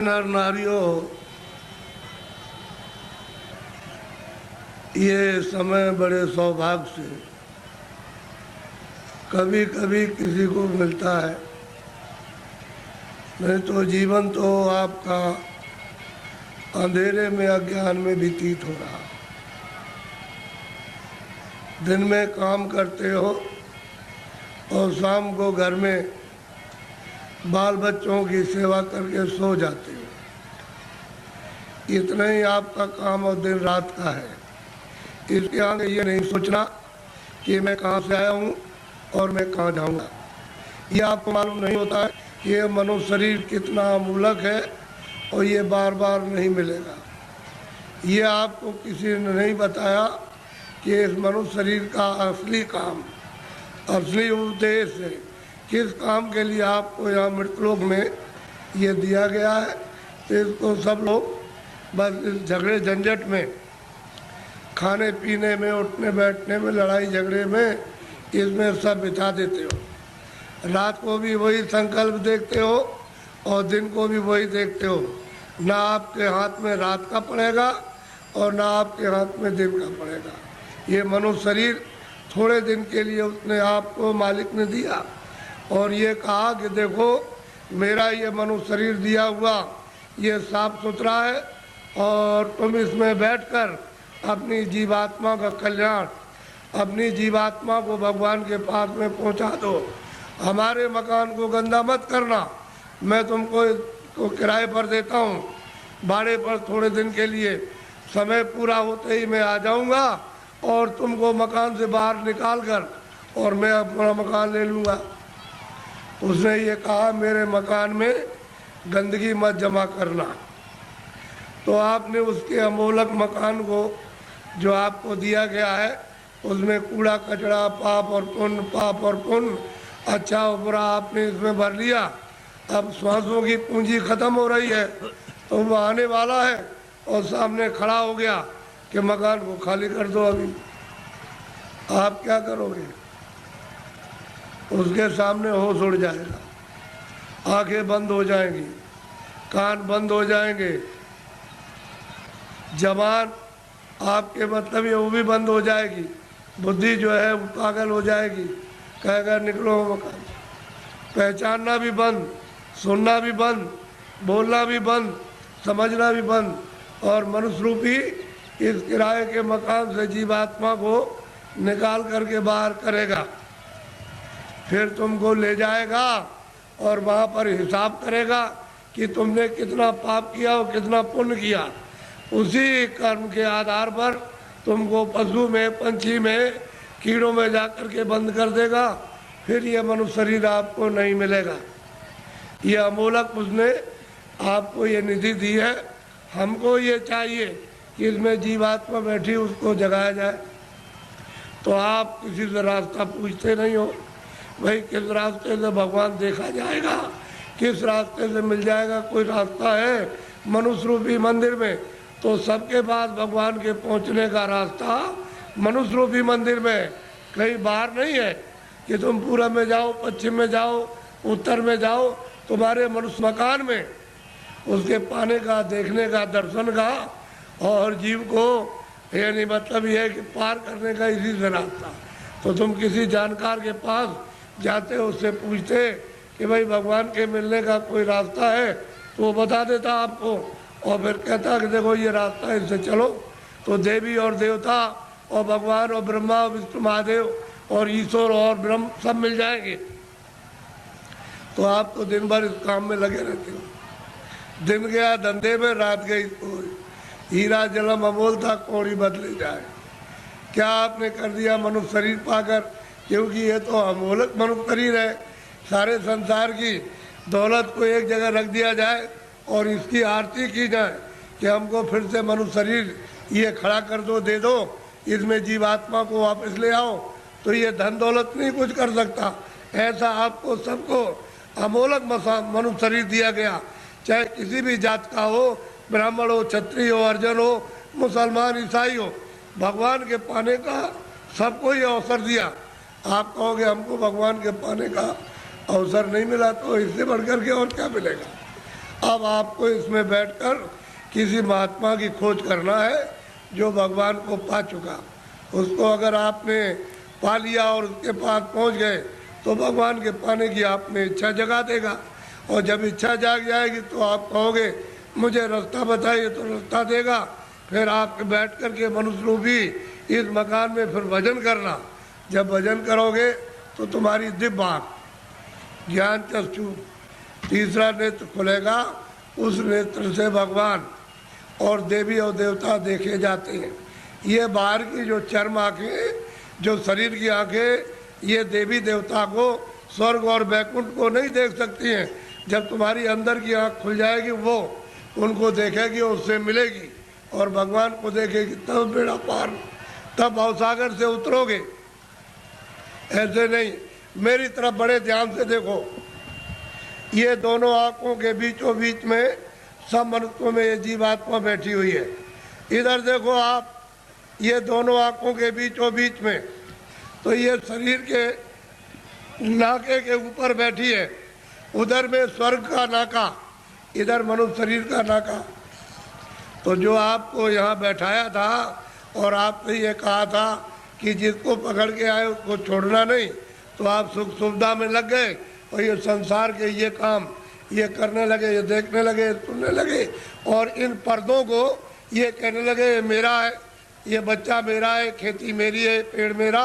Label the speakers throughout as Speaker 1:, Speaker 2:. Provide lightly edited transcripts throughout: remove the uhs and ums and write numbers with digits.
Speaker 1: नर नारियों, ये समय बड़े सौभाग्य से कभी कभी किसी को मिलता है, नहीं तो जीवन तो आपका अंधेरे में अज्ञान में व्यतीत हो रहा। दिन में काम करते हो और शाम को घर में बाल बच्चों की सेवा करके सो जाते हो। इतना ही आपका काम और दिन रात का है। इसके आगे ये नहीं सोचना कि मैं कहाँ से आया हूँ और मैं कहाँ जाऊँगा। ये आपको मालूम नहीं होता है कि ये मनुष्य शरीर कितना अमूलक है और ये बार बार नहीं मिलेगा। ये आपको किसी ने नहीं बताया कि इस मनुष्य शरीर का असली काम, असली उद्देश्य है, किस काम के लिए आपको यहाँ मृतलोक में ये दिया गया है। तो इसको सब लोग बस इस झगड़े झंझट में, खाने पीने में, उठने बैठने में, लड़ाई झगड़े में, इसमें सब बिता देते हो। रात को भी वही संकल्प देखते हो और दिन को भी वही देखते हो। ना आपके हाथ में रात का पड़ेगा और ना आपके हाथ में दिन का पड़ेगा। ये मनुष्य शरीर थोड़े दिन के लिए उसने आपको मालिक ने दिया और ये कहा कि देखो मेरा ये मनुष्य शरीर दिया हुआ ये साफ सुथरा है और तुम इसमें बैठकर अपनी जीवात्मा का कल्याण, अपनी जीवात्मा को भगवान के पास में पहुंचा दो। हमारे मकान को गंदा मत करना। मैं तुमको किराए पर देता हूँ, भाड़े पर थोड़े दिन के लिए। समय पूरा होते ही मैं आ जाऊँगा और तुमको मकान से बाहर निकाल कर और मैं अपना मकान ले लूँगा। उसने ये कहा मेरे मकान में गंदगी मत जमा करना। तो आपने उसके अमोलक मकान को जो आपको दिया गया है उसमें कूड़ा कचरा, पाप और पुण्य, अच्छा और बुरा आपने इसमें भर लिया। अब श्वासों की पूंजी खत्म हो रही है तो वो आने वाला है और सामने खड़ा हो गया कि मकान को खाली कर दो। अभी आप क्या करोगे? उसके सामने होश उड़ जाएगा, आंखें बंद हो जाएंगी, कान बंद हो जाएंगे, जबान आपके मतलब ये वो भी बंद हो जाएगी, बुद्धि जो है वो पागल हो जाएगी, कहेगा निकलो मकान। पहचानना भी बंद, सुनना भी बंद, बोलना भी बंद, समझना भी बंद। और मनुष्य रूपी इस किराए के मकान से जीवात्मा को निकाल करके बाहर करेगा, फिर तुमको ले जाएगा और वहाँ पर हिसाब करेगा कि तुमने कितना पाप किया और कितना पुण्य किया। उसी कर्म के आधार पर तुमको पशु में, पंछी में, कीड़ों में जाकर के बंद कर देगा। फिर ये मनुष्य शरीर आपको नहीं मिलेगा। ये अमोलक उसने आपको ये निधि दी है। हमको ये चाहिए कि इसमें जीवात्मा बैठी उसको जगाया जाए। तो आप किसी से रास्ता पूछते नहीं हो, भाई किस रास्ते से भगवान देखा जाएगा, किस रास्ते से मिल जाएगा। कोई रास्ता है मनुष्य रूपी मंदिर में? तो सबके पास भगवान के पहुंचने का रास्ता मनुष्य रूपी मंदिर में, कहीं बाहर नहीं है कि तुम पूरब में जाओ, पश्चिम में जाओ, उत्तर में जाओ। तुम्हारे मनुष्य मकान में उसके पाने का, देखने का, दर्शन का और जीव को यानी मतलब ये है कि पार करने का इसी से रास्ता। तो तुम किसी जानकार के पास जाते हो, उससे पूछते कि भाई भगवान के मिलने का कोई रास्ता है, तो वो बता देता आपको और फिर कहता कि देखो ये रास्ता है, इससे चलो। तो देवी और देवता और भगवान और ब्रह्मा और विष्णु महादेव और ईश्वर और ब्रह्म सब मिल जाएंगे। तो आप तो दिन भर इस काम में लगे रहते हो। दिन गया धंधे में, रात गई सोई। हीरा जलम अमोल था, कौड़ी बदले जाए। क्या आपने कर दिया मनुष्य शरीर पाकर? क्योंकि ये तो अमोलक मनुष्य शरीर है। सारे संसार की दौलत को एक जगह रख दिया जाए और इसकी आरती की जाए कि हमको फिर से मनुष्य शरीर ये खड़ा कर दो, दे दो, इसमें जीवात्मा को वापस ले आओ, तो ये धन दौलत नहीं कुछ कर सकता। ऐसा आपको सबको अमोलक मनुष्य शरीर दिया गया, चाहे किसी भी जात का हो, ब्राह्मण हो, क्षत्रिय हो, अर्जन हो, मुसलमान, ईसाई हो। भगवान के पाने का सबको ये अवसर दिया। आप कहोगे हमको भगवान के पाने का अवसर नहीं मिला, तो इससे बढ़कर के और क्या मिलेगा। अब आपको इसमें बैठकर किसी महात्मा की खोज करना है जो भगवान को पा चुका। उसको अगर आपने पा लिया और उसके पास पहुंच गए तो भगवान के पाने की आप में इच्छा जगा देगा। और जब इच्छा जाग जाएगी तो आप कहोगे मुझे रास्ता बताइए, तो रास्ता देगा। फिर आप बैठ कर के मनुष्य रूपी इस मकान में फिर भजन करना। जब भजन करोगे तो तुम्हारी दिव्य आँख, ज्ञान चक्षु, तीसरा नेत्र खुलेगा। उस नेत्र से भगवान और देवी और देवता देखे जाते हैं। ये बाहर की जो चर्म आँखें, जो शरीर की आँखें, ये देवी देवता को, स्वर्ग और वैकुंठ को नहीं देख सकती हैं। जब तुम्हारी अंदर की आँख खुल जाएगी वो उनको देखेगी, उससे मिलेगी और भगवान को देखेगी, तब बेड़ा पार, तब भवसागर से उतरोगे। ऐसे नहीं, मेरी तरफ बड़े ध्यान से देखो। ये दोनों आँखों के बीचों बीच में सब मनुष्यों में ये जीवात्मा बैठी हुई है। इधर देखो आप, ये दोनों आँखों के बीचों बीच में, तो ये शरीर के नाके के ऊपर बैठी है। उधर में स्वर्ग का नाका, इधर मनुष्य शरीर का नाका। तो जो आपको यहाँ बैठाया था और आपने ये कहा था कि जिसको पकड़ के आए उसको छोड़ना नहीं, तो आप सुख सुविधा में लग गए और ये संसार के ये काम ये करने लगे, ये देखने लगे, सुनने लगे और इन पर्दों को ये कहने लगे ये मेरा है, ये बच्चा मेरा है, खेती मेरी है, पेड़ मेरा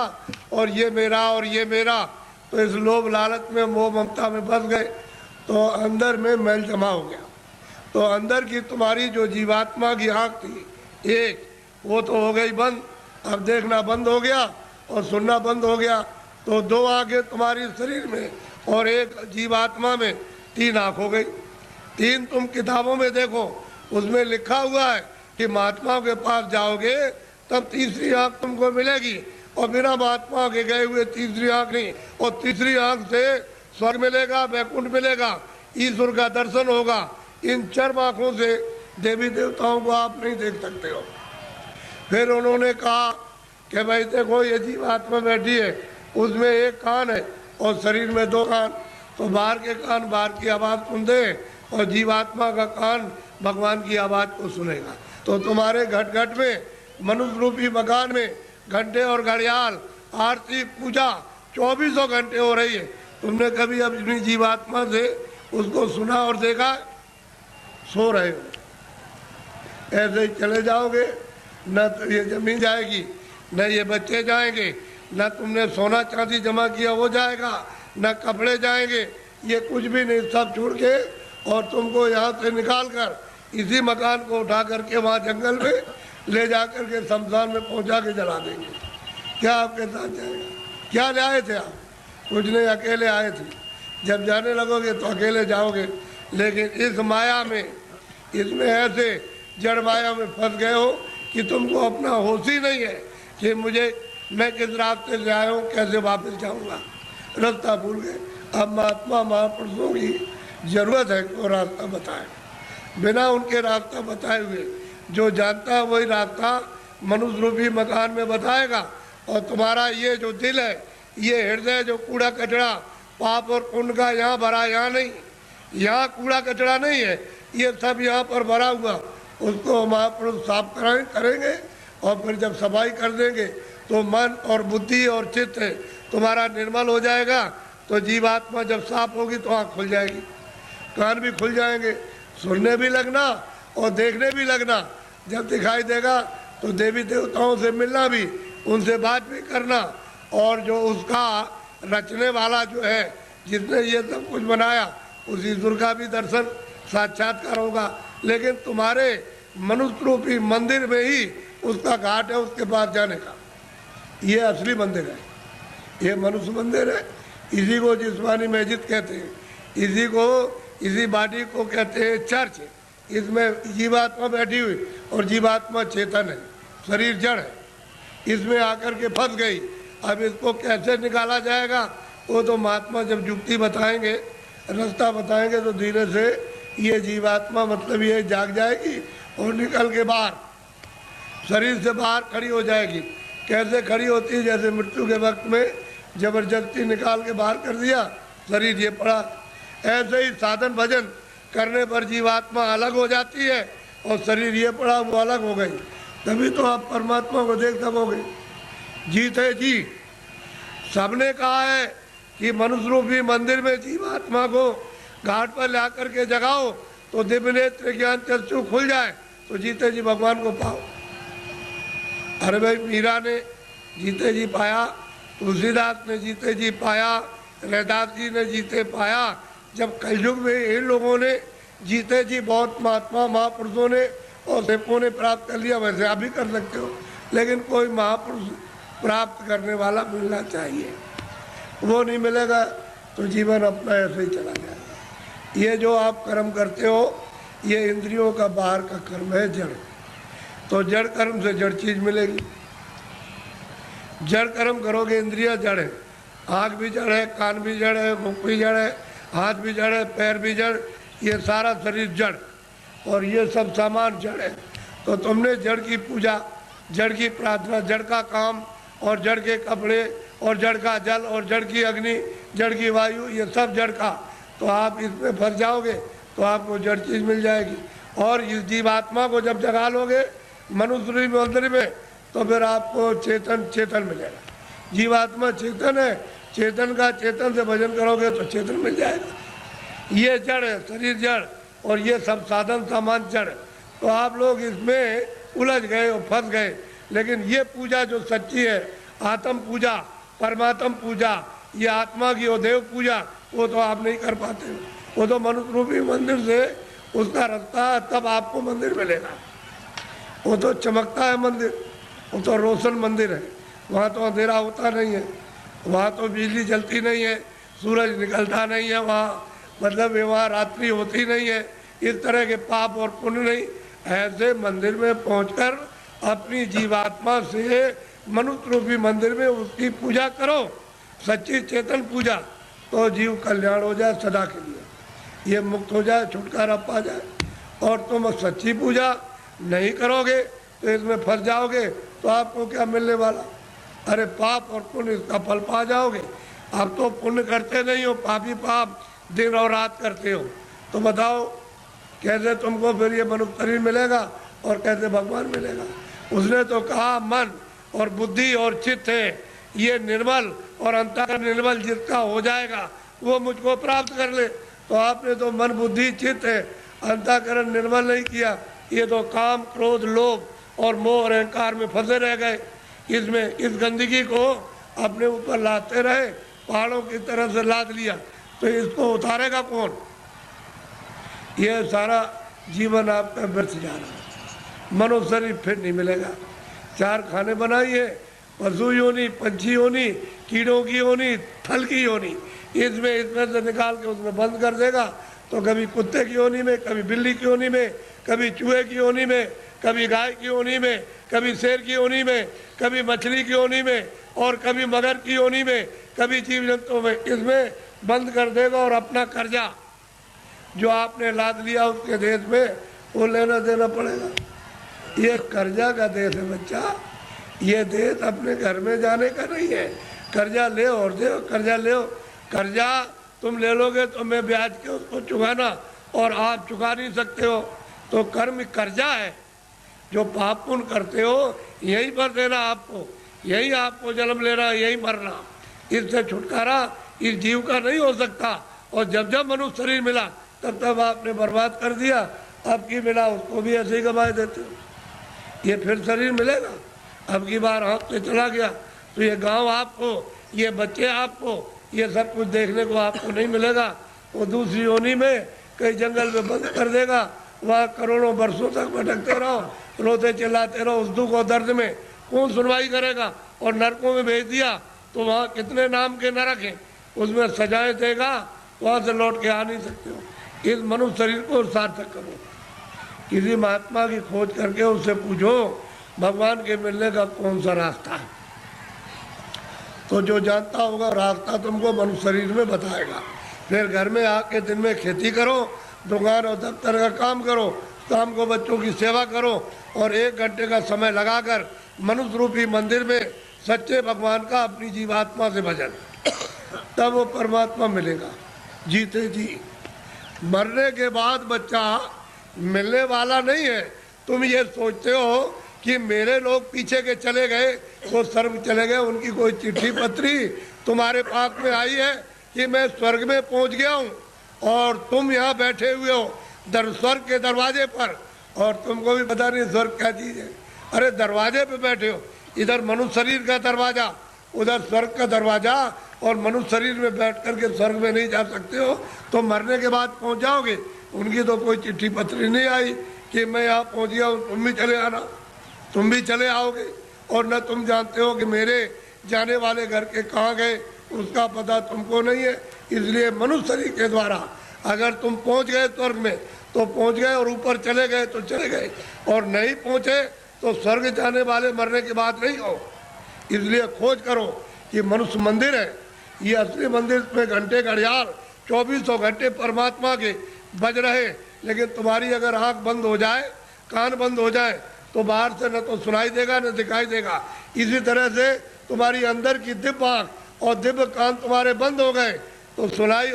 Speaker 1: और ये मेरा और ये मेरा। तो इस लोभ लालच में, मोह ममता में फंस गए तो अंदर में मैल जमा हो गया। तो अंदर की तुम्हारी जो जीवात्मा की आँख थी एक, वो तो हो गई बंद। अब देखना बंद हो गया और सुनना बंद हो गया। तो दो आँखें तुम्हारी शरीर में और एक जीवात्मा में, तीन आँख हो गई। तीन तुम किताबों में देखो, उसमें लिखा हुआ है कि महात्माओं के पास जाओगे तब तीसरी आँख तुमको मिलेगी और बिना महात्मा के गए हुए तीसरी आँख नहीं। और तीसरी आँख से स्वर्ग मिलेगा, वैकुंठ मिलेगा, ईश्वर का दर्शन होगा। इन चर्म आँखों से देवी देवताओं को आप नहीं देख सकते हो। फिर उन्होंने कहा कि भाई देखो ये जीवात्मा बैठी है, उसमें एक कान है और शरीर में दो कान। तो बाहर के कान बाहर की आवाज़ सुनते और जीवात्मा का कान भगवान की आवाज़ को सुनेगा। तो तुम्हारे घट घट में, मनुष्य रूपी मकान में घंटे और घड़ियाल, आरती, पूजा 24 घंटे हो रही है। तुमने कभी अपनी जीवात्मा से उसको सुना और देखा? सो रहे हो, ऐसे ही चले जाओगे। न तो ये जमीन जाएगी, न ये बच्चे जाएंगे, न तुमने सोना चांदी जमा किया वो जाएगा, न कपड़े जाएंगे, ये कुछ भी नहीं। सब छोड़ के और तुमको यहाँ से निकाल कर इसी मकान को उठा करके वहाँ जंगल में ले जा कर के शमशान में पहुँचा के जला देंगे। क्या आपके साथ जाएगा? क्या ले आए थे आप? कुछ नहीं, अकेले आए थे। जब जाने लगोगे तो अकेले जाओगे। लेकिन इस माया में, इसमें ऐसे जड़ माया में फंस गए हो कि तुमको अपना होश ही नहीं है कि मैं किस रास्ते से आया हूँ, कैसे वापस जाऊँगा, रास्ता भूल गए। अब महात्मा महापुरुषों की जरूरत है कि वो रास्ता बताए। बिना उनके रास्ता बताए हुए जो जानता है वही रास्ता मनुष्य रूपी मकान में बताएगा। और तुम्हारा ये जो दिल है, ये हृदय जो कूड़ा कचरा पाप और पुण्य का यहाँ भरा, यहाँ नहीं, यहाँ कूड़ा कचरा नहीं है, ये सब यहाँ पर भरा हुआ, उसको महापुरुष साफ करेंगे। और फिर जब सफाई कर देंगे तो मन और बुद्धि और चित्त तुम्हारा निर्मल हो जाएगा। तो जीवात्मा जब साफ होगी तो आँख खुल जाएगी, कान भी खुल जाएंगे, सुनने भी लगना और देखने भी लगना। जब दिखाई देगा तो देवी देवताओं से मिलना भी, उनसे बात भी करना। और जो उसका रचने वाला जो है, जिसने ये सब कुछ बनाया, उस ईश्वर का भी दर्शन साक्षात्कार होगा। लेकिन तुम्हारे मनुष्य रूपी मंदिर में ही उसका घाट है, उसके पास जाने का। ये असली मंदिर है, ये मनुष्य मंदिर है। इसी को जिस्मानी मस्जिद कहते हैं, इसी बॉडी को कहते हैं चर्च। इसमें जीवात्मा बैठी हुई और जीवात्मा चेतन है, शरीर जड़ है, इसमें आकर के फंस गई। अब इसको कैसे निकाला जाएगा वो तो महात्मा जब युक्ति बताएंगे, रास्ता बताएंगे, तो धीरे से ये जीवात्मा मतलब ये जाग जाएगी और निकल के बाहर शरीर से बाहर खड़ी हो जाएगी। कैसे खड़ी होती है? जैसे मृत्यु के वक्त में जबरदस्ती निकाल के बाहर कर दिया, शरीर ये पड़ा। ऐसे ही साधन भजन करने पर जीवात्मा अलग हो जाती है और शरीर ये पड़ा वो अलग हो गई, तभी तो आप परमात्मा को देख सकोगे। जीत है जी। सबने कहा है कि मनुष्य रूपी मंदिर में जीवात्मा को घाट पर ला करके जगाओ तो दिव्य नेत्र ज्ञान चक्षु खुल जाए तो जीते जी भगवान को पाओ। अरे भाई, मीरा ने जीते जी पाया, तुलसीदास ने जीते जी पाया, रैदास जी ने जीते पाया। जब कलयुग में इन लोगों ने जीते जी बहुत महात्मा महापुरुषों ने और सेवकों ने प्राप्त कर लिया, वैसे आप भी कर सकते हो, लेकिन कोई महापुरुष प्राप्त करने वाला मिलना चाहिए। वो नहीं मिलेगा तो जीवन अपना ऐसे ही चला जाएगा। ये जो आप कर्म करते हो ये इंद्रियों का बाहर का कर्म है, जड़। तो जड़ कर्म से जड़ चीज मिलेगी। जड़ कर्म करोगे, इंद्रिया जड़ है, आँख भी जड़ है, कान भी जड़ है, मुख भी जड़ है, हाथ भी जड़ है, पैर भी जड़, ये सारा शरीर जड़ और ये सब सामान जड़ है। तो तुमने जड़ की पूजा, जड़ की प्रार्थना, जड़ का काम और जड़ के कपड़े और जड़ का जल और जड़ की अग्नि, जड़ की वायु, ये सब जड़ का, तो आप इसमें फंस जाओगे तो आपको जड़ चीज मिल जाएगी। और इस जीवात्मा को जब जगा लोगे मनुष्य मंदिर में तो फिर आपको चेतन मिलेगा। जीवात्मा चेतन है, चेतन का चेतन से भजन करोगे तो चेतन मिल जाएगा। ये जड़ है, शरीर जड़ और ये सब साधन सामान जड़। तो आप लोग इसमें उलझ गए और फंस गए। लेकिन ये पूजा जो सच्ची है, आत्म पूजा, परमात्म पूजा, ये आत्मा की और देव पूजा, वो तो आप नहीं कर पाते हो। वो तो मनुष्य रूपी मंदिर से उसका रास्ता है, तब आपको मंदिर मिलेगा। वो तो चमकता है मंदिर, वो तो रोशन मंदिर है। वहाँ तो अंधेरा होता नहीं है, वहाँ तो बिजली जलती नहीं है, सूरज निकलता नहीं है, वहाँ मतलब वहाँ रात्रि होती नहीं है, इस तरह के पाप और पुण्य नहीं। ऐसे मंदिर में पहुंचकर अपनी जीवात्मा से मनुष्य रूपी मंदिर में उसकी पूजा करो, सच्ची चेतन पूजा, तो जीव कल्याण हो जाए सदा के लिए, ये मुक्त हो जाए, छुटकारा पा जाए। और तुम सच्ची पूजा नहीं करोगे तो इसमें फंस जाओगे तो आपको क्या मिलने वाला? अरे पाप और पुण्य इसका फल पा जाओगे। आप तो पुण्य करते नहीं हो, पापी पाप दिन और रात करते हो, तो बताओ कैसे तुमको फिर ये मनुष्य शरीर मिलेगा और कैसे भगवान मिलेगा? उसने तो कहा मन और बुद्धि और चित्त है ये निर्मल और अंतःकरण निर्मल जिसका हो जाएगा वो मुझको प्राप्त कर ले। तो आपने तो मन बुद्धि चित्त है, अंतःकरण निर्मल नहीं किया। ये तो काम क्रोध लोभ और मोह और अहंकार में फंसे रह गए। इसमें इस गंदगी को अपने ऊपर लाते रहे, पहाड़ों की तरह से लाद लिया, तो इसको उतारेगा कौन? ये सारा जीवन आपका व्यर्थ जा रहा है। मनुष्य शरीर फिर नहीं मिलेगा। चार खाने बनाइए, पशु योनि, पंछी योनि, कीड़ों की योनि, थल की योनि, इसमें से निकाल के उसमें बंद कर देगा। तो कभी कुत्ते की योनि में, कभी बिल्ली की योनि में, कभी चूहे की योनि में, कभी गाय की योनि में, कभी शेर की योनि में, कभी मछली की योनि में और कभी मगर की योनि में, कभी जीव जंतुओं में, इसमें बंद कर देगा। और अपना कर्जा जो आपने लाद लिया उसके देश में वो लेना देना पड़ेगा। ये कर्जा का देश है बच्चा, ये देश अपने घर में जाने का नहीं है। कर्जा ले और दे, कर्जा ले, कर्जा तुम ले लोगे तो मैं ब्याज के उसको चुकाना और आप चुका नहीं सकते हो। तो कर्म कर्जा है, जो पाप पुण्य करते हो यहीं पर देना आपको, यही आपको जन्म लेना, यही मरना। इससे छुटकारा इस जीव का नहीं हो सकता। और जब जब मनुष्य शरीर मिला तब तब आपने बर्बाद कर दिया। अब की मिला उसको भी ऐसे ही गंवाए देते हो। ये फिर शरीर मिलेगा? अब की बार हाथ से चला गया तो ये गांव आपको, ये बच्चे आपको, ये सब कुछ देखने को आपको नहीं मिलेगा। वो दूसरी योनि में कहीं जंगल में बंद कर देगा, वहाँ करोड़ों वर्षों तक भटकते रहो, रोते चिल्लाते रहो उस दुख और दर्द में। कौन सुनवाई करेगा? और नरकों में भेज दिया तो वहाँ कितने नाम के नरक हैं, उसमें सजाएं देगा, वहाँ से लौट के आ नहीं सकते हो। इस मनुष्य शरीर को सार्थक करो। किसी महात्मा की खोज करके उससे पूछो भगवान के मिलने का कौन सा रास्ता है, तो जो जानता होगा रास्ता तुमको मनुष्य शरीर में बताएगा। फिर घर में आके दिन में खेती करो, दुकान और दफ्तर का काम करो, शाम को बच्चों की सेवा करो और 1 घंटे का समय लगाकर मनुष्य रूपी मंदिर में सच्चे भगवान का अपनी जीवात्मा से भजन, तब वो परमात्मा मिलेगा। जीते जी मरने के बाद बच्चा मिलने वाला नहीं है। तुम ये सोचते हो कि मेरे लोग पीछे के चले गए, वो स्वर्ग चले गए, उनकी कोई चिट्ठी पत्री तुम्हारे पास में आई है कि मैं स्वर्ग में पहुंच गया हूँ और तुम यहाँ बैठे हुए हो स्वर्ग के दरवाजे पर, और तुमको भी पता नहीं स्वर्ग क्या चीज़ है। अरे दरवाजे पे बैठे हो, इधर मनुष्य शरीर का दरवाजा, उधर स्वर्ग का दरवाजा, और मनुष्य शरीर में बैठ करके स्वर्ग में नहीं जा सकते हो तो मरने के बाद पहुंच जाओगे। उनकी तो कोई चिट्ठी पत्री नहीं आई कि मैं यहाँ पहुंच गया हूँ, तुम भी चले आना, तुम भी चले आओगे। और न तुम जानते हो कि मेरे जाने वाले घर के कहाँ गए, उसका पता तुमको नहीं है। इसलिए मनुष्य शरीर के द्वारा अगर तुम पहुंच गए स्वर्ग में तो पहुंच गए, और ऊपर चले गए तो चले गए, और नहीं पहुंचे तो स्वर्ग जाने वाले मरने के बाद नहीं हो। इसलिए खोज करो कि मनुष्य मंदिर है, ये असली मंदिर में घंटे घड़ियाल 2400 घंटे परमात्मा के बज रहे। लेकिन तुम्हारी अगर आँख बंद हो जाए, कान बंद हो जाए, तो बाहर से न तो सुनाई देगा न दिखाई देगा। इसी तरह से तुम्हारी अंदर की दिव्य आँख और दिव्य कान तुम्हारे बंद हो गए तो सुनाई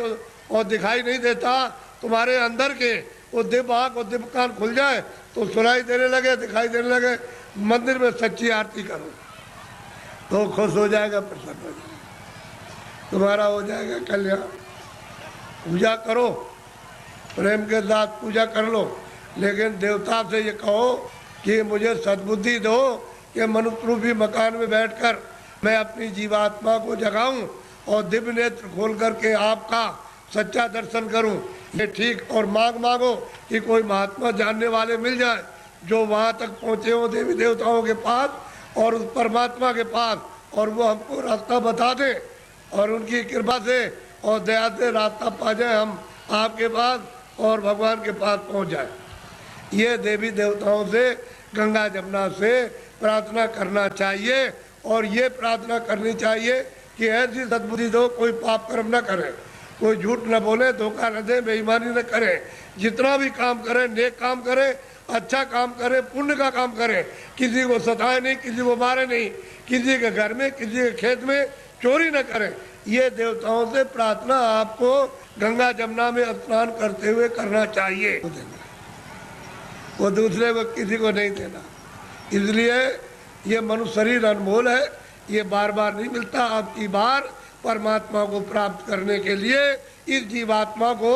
Speaker 1: और दिखाई नहीं देता। तुम्हारे अंदर के वो दिव्य आँख और दिव्य कान खुल जाए तो सुनाई देने लगे, दिखाई देने लगे। मंदिर में सच्ची आरती करो तो खुश हो जाएगा, प्रसन्न हो जाएगा, तुम्हारा हो जाएगा कल्याण। पूजा करो, प्रेम के साथ पूजा कर लो, लेकिन देवता से ये कहो कि मुझे सद्बुद्धि दो कि मनुष्य रूपी मकान में बैठकर मैं अपनी जीवात्मा को जगाऊं और दिव्य नेत्र खोल करके आपका सच्चा दर्शन करूं। ये ठीक। और मांगो कि कोई महात्मा जानने वाले मिल जाए जो वहां तक पहुंचे हो देवी देवताओं के पास और उस परमात्मा के पास, और वो हमको रास्ता बता दे, और उनकी कृपा से और दया से रास्ता पा जाए हम आपके पास और भगवान के पास पहुंच जाए। ये देवी देवताओं से, गंगा जमुना से प्रार्थना करना चाहिए। और ये प्रार्थना करनी चाहिए कि ऐसी सद्बुद्धि दो, कोई पाप कर्म न करे, कोई झूठ न बोले, धोखा न दे, बेईमानी न करे, जितना भी काम करे नेक काम करे, अच्छा काम करे, पुण्य का काम करे, किसी को सताए नहीं, किसी को मारे नहीं, किसी के घर में, किसी के खेत में चोरी न करे। ये देवताओं से प्रार्थना आपको गंगा जमुना में स्नान करते हुए करना चाहिए। वो दूसरे को किसी को नहीं देना। इसलिए ये मनुष्य शरीर अनमोल है, ये बार बार नहीं मिलता। आपकी बार परमात्मा को प्राप्त करने के लिए इस जीवात्मा को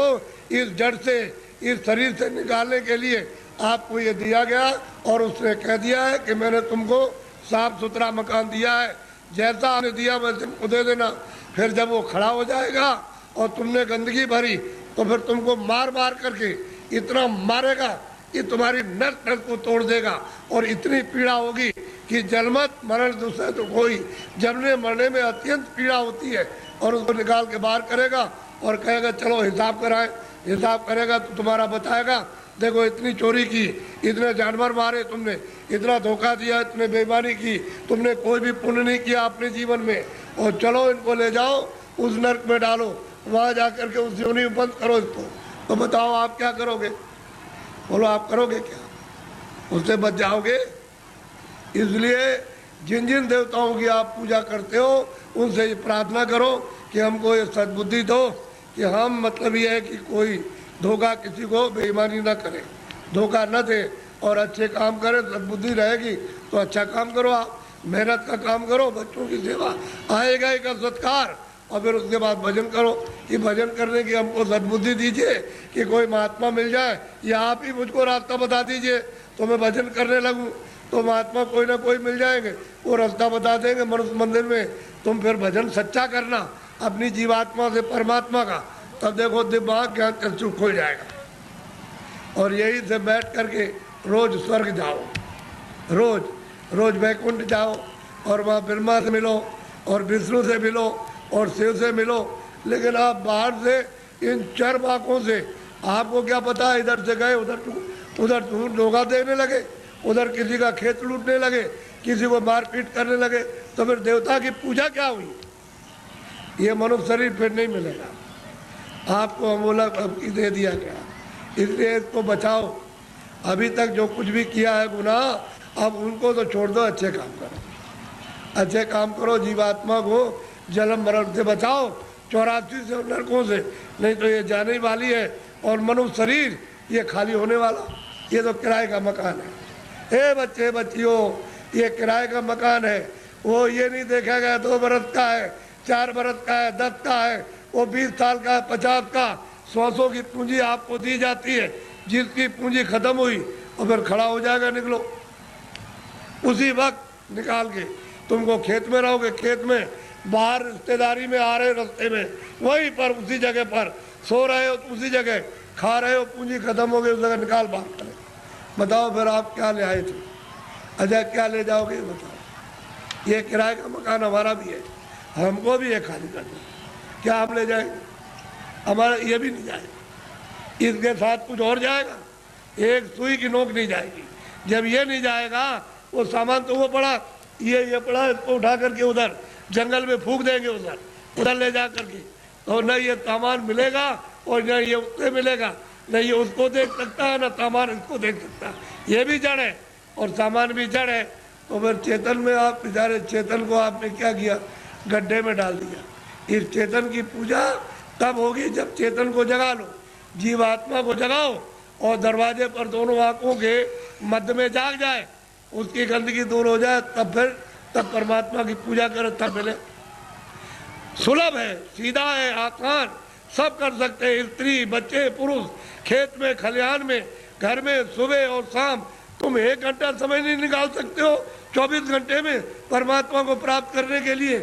Speaker 1: इस जड़ से, इस शरीर से निकालने के लिए आपको ये दिया गया, और उसने कह दिया है कि मैंने तुमको साफ सुथरा मकान दिया है, जैसा आपने दिया वैसे तुमको दे देना। फिर जब वो खड़ा हो जाएगा और तुमने गंदगी भरी तो फिर तुमको मार मार करके इतना मारेगा कि तुम्हारी नस नस को तोड़ देगा, और इतनी पीड़ा होगी कि जन्मत मरण दूसरे तो कोई, जमने मरने में अत्यंत पीड़ा होती है। और उसको निकाल के बाहर करेगा और कहेगा चलो हिसाब कराएं। हिसाब करेगा तो तुम्हारा बताएगा, देखो इतनी चोरी की, इतने जानवर मारे तुमने, इतना धोखा दिया, इतने बेईमानी की, तुमने कोई भी पुण्य नहीं किया अपने जीवन में, और चलो इनको ले जाओ उस नर्क में डालो, वहाँ जा करके उस योनि में बंद करो इसको। तो बताओ आप क्या करोगे? बोलो आप करोगे क्या? उससे बच जाओगे? इसलिए जिन जिन देवताओं की आप पूजा करते हो उनसे ये प्रार्थना करो कि हमको ये सद्बुद्धि दो कि हम, मतलब ये है कि कोई धोखा, किसी को बेईमानी न करे, धोखा न दे, और अच्छे काम करे। सद्बुद्धि रहेगी तो अच्छा काम करो, आप मेहनत का काम करो, बच्चों की सेवा, आएगा एक सत्कार, और फिर उसके बाद भजन करो कि भजन करने की हमको सद्बुद्धि दीजिए कि कोई महात्मा मिल जाए, या आप ही मुझको रास्ता बता दीजिए तो मैं भजन करने लगूँ। तो महात्मा कोई ना कोई मिल जाएंगे, वो रास्ता बता देंगे मनुष्य मंदिर में। तुम फिर भजन सच्चा करना अपनी जीवात्मा से परमात्मा का, तब देखो दिमाग ज्ञान चक्षु खुल जाएगा। और यही से बैठ करके रोज स्वर्ग जाओ, रोज रोज वैकुंठ जाओ, और वहाँ ब्रह्मा से मिलो और विष्णु से मिलो और शिव से मिलो। लेकिन आप बाहर से इन चर आँखों से आपको क्या पता, इधर से गए उधर धोखा देने लगे, उधर किसी का खेत लूटने लगे, किसी को मारपीट करने लगे, तो फिर देवता की पूजा क्या हुई? ये मनुष्य शरीर फिर नहीं मिलेगा आपको, अमोलक अब दे दिया गया। इसलिए इसको बचाओ। अभी तक जो कुछ भी किया है गुनाह, अब उनको तो छोड़ दो, अच्छे काम करो, अच्छे काम करो, जीवात्मा को जन्म मरण से बचाओ, 84 से नरकों से, नहीं तो ये जाने वाली है और मनुष्य शरीर ये खाली होने वाला। ये तो किराए का मकान है। हे बच्चे बच्चियों, ये किराए का मकान है। वो ये नहीं देखा गया 2 बरस का है, 4 बरस का है, 10 का है, वो 20 साल का है, 50 का, 100 की पूंजी आपको दी जाती है। जिसकी पूंजी खत्म हुई और फिर खड़ा हो जाएगा, निकलो उसी वक्त निकाल के। तुमको खेत में रहोगे, खेत में, बाहर रिश्तेदारी में आ रहे हो, रास्ते में, वहीं पर उसी जगह पर सो रहे हो, उसी जगह खा रहे हो, पूंजी खत्म हो गई, उस जगह निकाल बाहर करें। बताओ फिर आप क्या ले आए थे? अच्छा क्या ले जाओगे बताओ? ये किराए का मकान हमारा भी है, हमको भी है खाली करना। क्या हम ले जाएंगे? हमारा ये भी नहीं जाएगा, इसके साथ कुछ और जाएगा, एक सुई की नोक नहीं जाएगी। जब ये नहीं जाएगा, वो सामान तो वो पड़ा, ये पड़ा, इसको उठा करके उधर जंगल में फूंक देंगे, उधर ले जा करके, तो न ये सामान मिलेगा और न ये उससे मिलेगा, न ये उसको देख सकता है, न सामान इसको देख सकता है। ये भी जड़ है और सामान भी जड़ है। तो फिर चेतन में आप बेचारे, चेतन को आपने क्या किया? गड्ढे में डाल दिया। इस चेतन की पूजा तब होगी जब चेतन को जगा लो, जीवात्मा को जगाओ और दरवाजे पर दोनों आंखों के मध्य में जाग जाए, उसकी गंदगी दूर हो जाए, तब परमात्मा की पूजा करे, तब मिले। सुलभ है, सीधा है, आसान, सब कर सकते हैं, स्त्री, बच्चे, पुरुष, खेत में, खलिहान में, घर में, सुबह और शाम। तुम 1 घंटा समय नहीं निकाल सकते हो 24 घंटे में परमात्मा को प्राप्त करने के लिए?